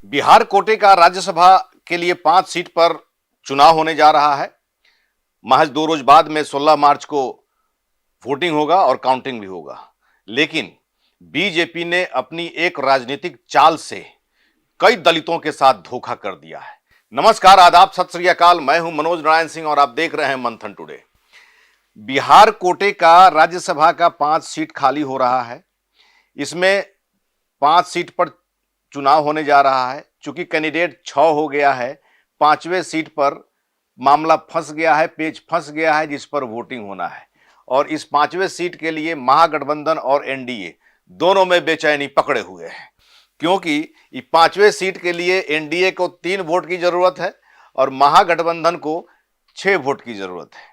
बिहार कोटे का राज्यसभा के लिए 5 सीट पर चुनाव होने जा रहा है। महज 2 रोज बाद में 16 मार्च को वोटिंग होगा और काउंटिंग भी होगा। लेकिन बीजेपी ने अपनी एक राजनीतिक चाल से कई दलितों के साथ धोखा कर दिया है। नमस्कार, आदाब, सत श्री अकाल। मैं हूं मनोज नारायण सिंह और आप देख रहे हैं मंथन टुडे। बिहार कोटे का राज्यसभा का 5 सीट खाली हो रहा है। इसमें 5 सीट पर चुनाव होने जा रहा है। चूंकि कैंडिडेट 6 हो गया है, 5वें सीट पर मामला फंस गया है, पेच फंस गया है, जिस पर वोटिंग होना है। और इस 5वें सीट के लिए महागठबंधन और एनडीए दोनों में बेचैनी पकड़े हुए हैं, क्योंकि इस 5वें सीट के लिए एनडीए को 3 वोट की जरूरत है और महागठबंधन को 6 वोट की जरूरत है।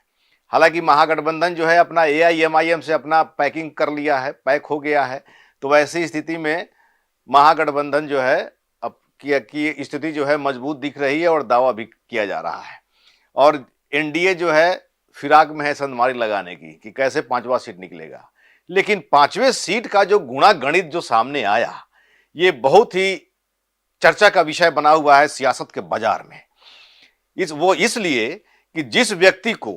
हालांकि महागठबंधन जो है अपना एआईएमआईएम से अपना पैकिंग कर लिया है, पैक हो गया है। तो वैसी स्थिति में महागठबंधन जो है अब की स्थिति जो है मजबूत दिख रही है और दावा भी किया जा रहा है। और एनडीए जो है फिराक में है संदमारी लगाने की कि कैसे 5वां सीट निकलेगा। लेकिन 5वें सीट का जो गुणा गणित जो सामने आया, ये बहुत ही चर्चा का विषय बना हुआ है सियासत के बाजार में। वो इसलिए कि जिस व्यक्ति को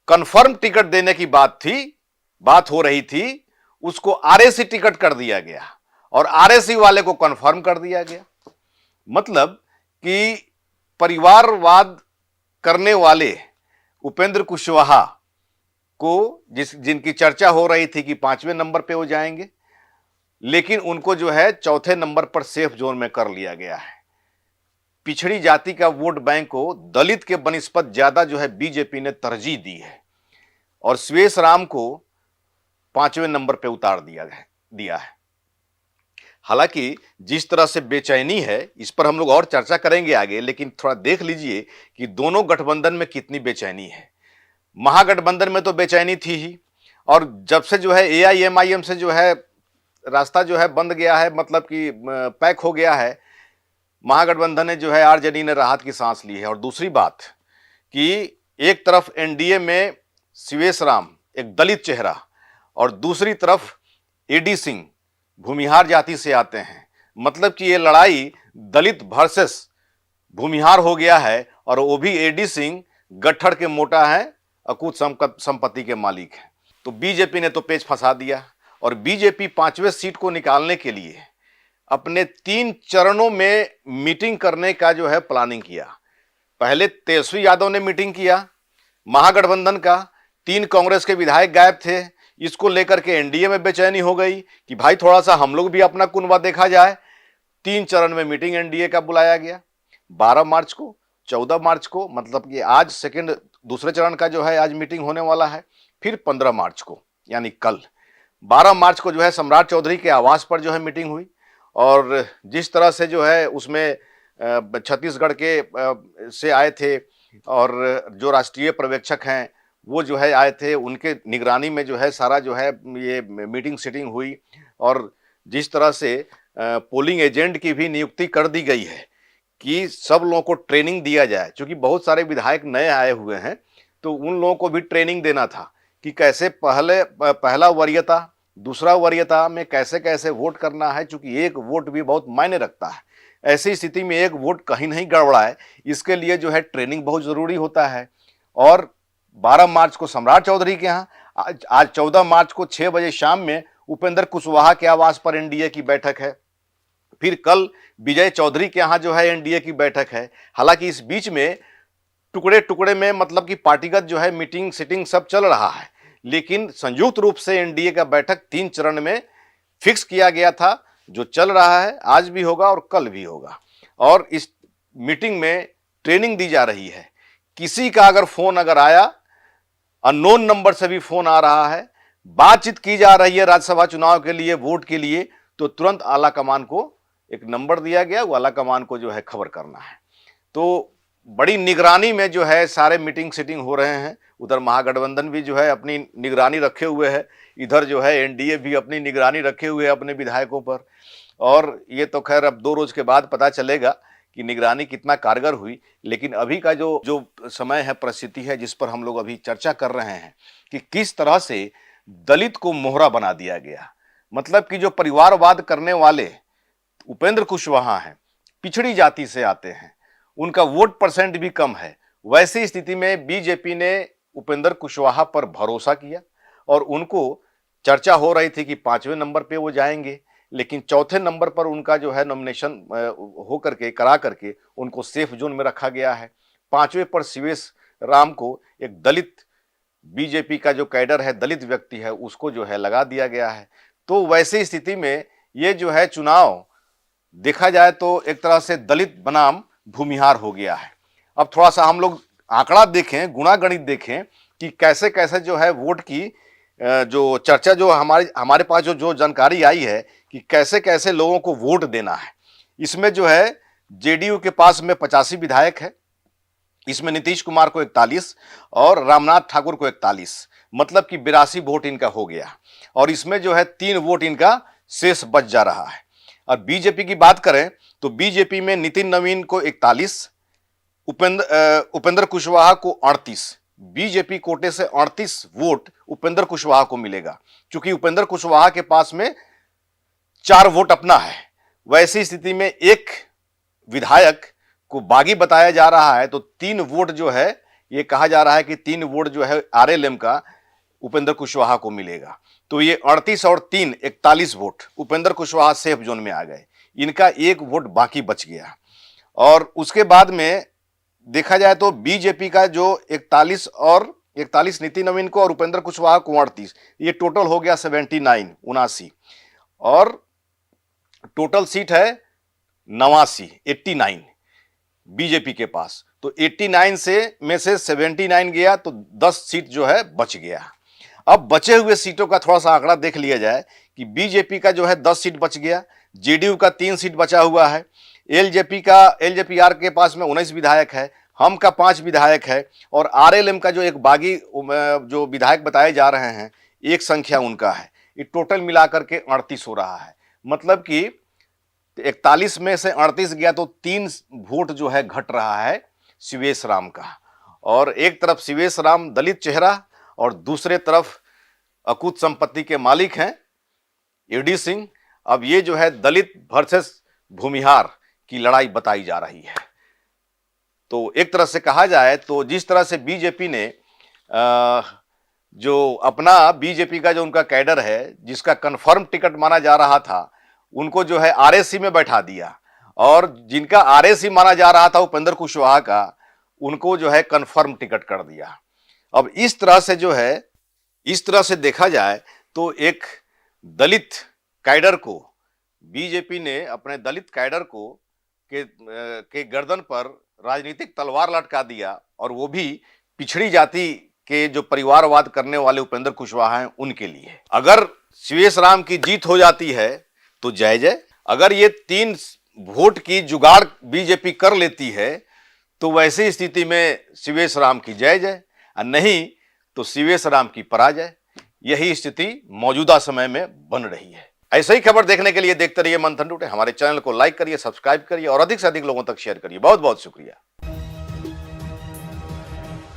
कंफर्म टिकट देने की बात हो रही थी, उसको आरएसी टिकट कर दिया गया और आरएसी वाले को कंफर्म कर दिया गया। मतलब कि परिवारवाद करने वाले उपेंद्र कुशवाहा को जिनकी चर्चा हो रही थी कि 5वें नंबर पे वो जाएंगे, लेकिन उनको जो है 4थे नंबर पर सेफ जोन में कर लिया गया है। पिछड़ी जाति का वोट बैंक को दलित के बनिस्पत ज्यादा जो है बीजेपी ने तरजीह दी है और सुरेश राम को 5वें नंबर पे उतार दिया है। हालांकि जिस तरह से बेचैनी है, इस पर हम लोग और चर्चा करेंगे आगे, लेकिन थोड़ा देख लीजिए कि दोनों गठबंधन में कितनी बेचैनी है। महागठबंधन में तो बेचैनी थी ही, और जब से जो है एआईएमआईएम से जो है रास्ता जो है बंद गया है, मतलब कि पैक हो गया है, महागठबंधन ने जो है आरजेडी ने राहत की सांस ली है। और दूसरी बात कि एक तरफ एनडीए में सुरेश राम एक दलित चेहरा और दूसरी तरफ एडी सिंह भूमिहार जाति से आते हैं। मतलब कि ये लड़ाई दलित वर्सेस भूमिहार हो गया है और वो भी एडी सिंह गट्ठर के मोटा है, अकूत संपत्ति के मालिक हैं। तो बीजेपी ने तो पेच फंसा दिया और बीजेपी 5वें सीट को निकालने के लिए अपने 3 चरणों में मीटिंग करने का जो है प्लानिंग किया। पहले तेजस्वी यादव ने मीटिंग किया महागठबंधन का, 3 कांग्रेस के विधायक गायब थे। इसको लेकर के एनडीए में बेचैनी हो गई कि भाई थोड़ा सा हम लोग भी अपना कुनबा देखा जाए। 3 चरण में मीटिंग एनडीए का बुलाया गया, 12 मार्च को, 14 मार्च को, मतलब कि आज दूसरे चरण का जो है आज मीटिंग होने वाला है। फिर 15 मार्च को यानी कल 12 मार्च को जो है सम्राट चौधरी के आवास पर जो है मीटिंग हुई। और जिस तरह से जो है उसमें छत्तीसगढ़ के से आए थे और जो राष्ट्रीय पर्यवेक्षक हैं वो जो है आए थे, उनके निगरानी में जो है सारा जो है ये मीटिंग सीटिंग हुई। और जिस तरह से पोलिंग एजेंट की भी नियुक्ति कर दी गई है कि सब लोगों को ट्रेनिंग दिया जाए, क्योंकि बहुत सारे विधायक नए आए हुए हैं, तो उन लोगों को भी ट्रेनिंग देना था कि कैसे पहला वरीयता दूसरा वरीयता में कैसे कैसे वोट करना है, क्योंकि एक वोट भी बहुत मायने रखता है। ऐसी स्थिति में एक वोट कहीं नहीं गड़बड़ाए, इसके लिए जो है ट्रेनिंग बहुत जरूरी होता है। और 12 मार्च को सम्राट चौधरी के यहाँ, आज 14 मार्च को 6 बजे शाम में उपेंद्र कुशवाहा के आवास पर एनडीए की बैठक है। फिर कल विजय चौधरी के यहाँ जो है एनडीए की बैठक है। हालांकि इस बीच में टुकड़े टुकड़े में मतलब कि पार्टीगत जो है मीटिंग सिटिंग सब चल रहा है, लेकिन संयुक्त रूप से एनडीए का बैठक 3 चरण में फिक्स किया गया था, जो चल रहा है, आज भी होगा और कल भी होगा। और इस मीटिंग में ट्रेनिंग दी जा रही है। किसी का अगर फोन अगर आया, अननोन नंबर से भी फोन आ रहा है, बातचीत की जा रही है राज्यसभा चुनाव के लिए, वोट के लिए, तो तुरंत आला कमान को एक नंबर दिया गया, वो आला कमान को जो है खबर करना है। तो बड़ी निगरानी में जो है सारे मीटिंग सीटिंग हो रहे हैं। उधर महागठबंधन भी जो है अपनी निगरानी रखे हुए है, इधर जो है एनडीए भी अपनी निगरानी रखे हुए है अपने विधायकों पर। और ये तो खैर अब 2 रोज के बाद पता चलेगा कि निगरानी कितना कारगर हुई। लेकिन अभी का जो समय है, परिस्थिति है, जिस पर हम लोग अभी चर्चा कर रहे हैं कि किस तरह से दलित को मोहरा बना दिया गया। मतलब कि जो परिवारवाद करने वाले उपेंद्र कुशवाहा हैं, पिछड़ी जाति से आते हैं, उनका वोट परसेंट भी कम है। वैसी स्थिति में बीजेपी ने उपेंद्र कुशवाहा पर भरोसा किया और उनको चर्चा हो रही थी कि 5वें नंबर पे वो जाएंगे, लेकिन चौथे नंबर पर उनका जो है नॉमिनेशन हो करके करा करके उनको सेफ जोन में रखा गया है। 5वें पर शिवेश राम को एक दलित बीजेपी का जो कैडर है, दलित व्यक्ति है, उसको जो है लगा दिया गया है। तो वैसी स्थिति में ये जो है चुनाव देखा जाए तो एक तरह से दलित बनाम भूमिहार हो गया है। अब थोड़ा सा हम लोग आंकड़ा देखें, गुणागणित देखें कि कैसे कैसे जो है वोट की जो चर्चा जो हमारे पास जो जानकारी आई है कि कैसे कैसे लोगों को वोट देना है। इसमें जो है जेडीयू के पास में 85 विधायक है, इसमें नीतीश कुमार को 41 और रामनाथ ठाकुर को 41, मतलब कि 82 वोट इनका हो गया और इसमें जो है 3 वोट इनका शेष बच जा रहा है। और बीजेपी की बात करें तो बीजेपी में नितिन नवीन को 41, उपेंद्र कुशवाहा को 38, बीजेपी कोटे से 38 वोट उपेंद्र कुशवाहा को मिलेगा, क्योंकि उपेंद्र कुशवाहा के पास में 4 वोट अपना है। वैसी स्थिति में एक विधायक को बागी बताया जा रहा है, तो 3 वोट जो है ये कहा जा रहा है कि 3 वोट जो है आरएलएम का उपेंद्र कुशवाहा को मिलेगा। तो ये 38 और 3 41 vote Upendra Kushwaha safe zone में आ गए, इनका 1 वोट बाकी बच गया। और उसके बाद में देखा जाए तो बीजेपी का जो 41 और 41 नितिन नवीन को और उपेंद्र कुशवाहा को 38, ये टोटल हो गया 79 और टोटल सीट है 89 बीजेपी के पास। तो 89 से में से 79 गया तो 10 सीट जो है बच गया। अब बचे हुए सीटों का थोड़ा सा आंकड़ा देख लिया जाए कि बीजेपी का जो है 10 सीट बच गया, जेडीयू का 3 सीट बचा हुआ है, एलजेपीआर के पास में 19 विधायक है, हम का 5 विधायक है और आरएलएम का जो एक बागी जो विधायक बताए जा रहे हैं, एक संख्या उनका है। ये टोटल मिलाकर के 38 हो रहा है, मतलब कि 41 में से 38 गया तो 3 वोट जो है घट रहा है शिवेश राम का। और एक तरफ शिवेश राम दलित चेहरा और दूसरे तरफ अकूत संपत्ति के मालिक हैं एडी सिंह। अब ये जो है दलित वर्सेस भूमिहार की लड़ाई बताई जा रही है। तो एक तरह से कहा जाए तो जिस तरह से बीजेपी ने जो अपना बीजेपी का जो उनका कैडर है, जिसका कंफर्म टिकट माना जा रहा था, उनको जो है आरएसी में बैठा दिया और जिनका आरएसी माना जा रहा था उपेंद्र कुशवाहा का, उनको जो है कंफर्म टिकट कर दिया। अब इस तरह से जो है, इस तरह से देखा जाए तो एक दलित कैडर को बीजेपी ने अपने दलित कैडर को के गर्दन पर राजनीतिक तलवार लटका दिया और वो भी पिछड़ी जाति के जो परिवारवाद करने वाले उपेंद्र कुशवाहा हैं उनके लिए। अगर शिवेश राम की जीत हो जाती है तो जय जय, अगर ये 3 वोट की जुगाड़ बीजेपी कर लेती है तो वैसी स्थिति में शिवेश राम की जय जय, और नहीं तो शिवेश राम की पराजय। यही स्थिति मौजूदा समय में बन रही है। ऐसे ही खबर देखने के लिए देखते रहिए मंथन टुडे। हमारे चैनल को लाइक करिए, सब्सक्राइब करिए और अधिक से अधिक लोगों तक शेयर करिए। बहुत बहुत शुक्रिया।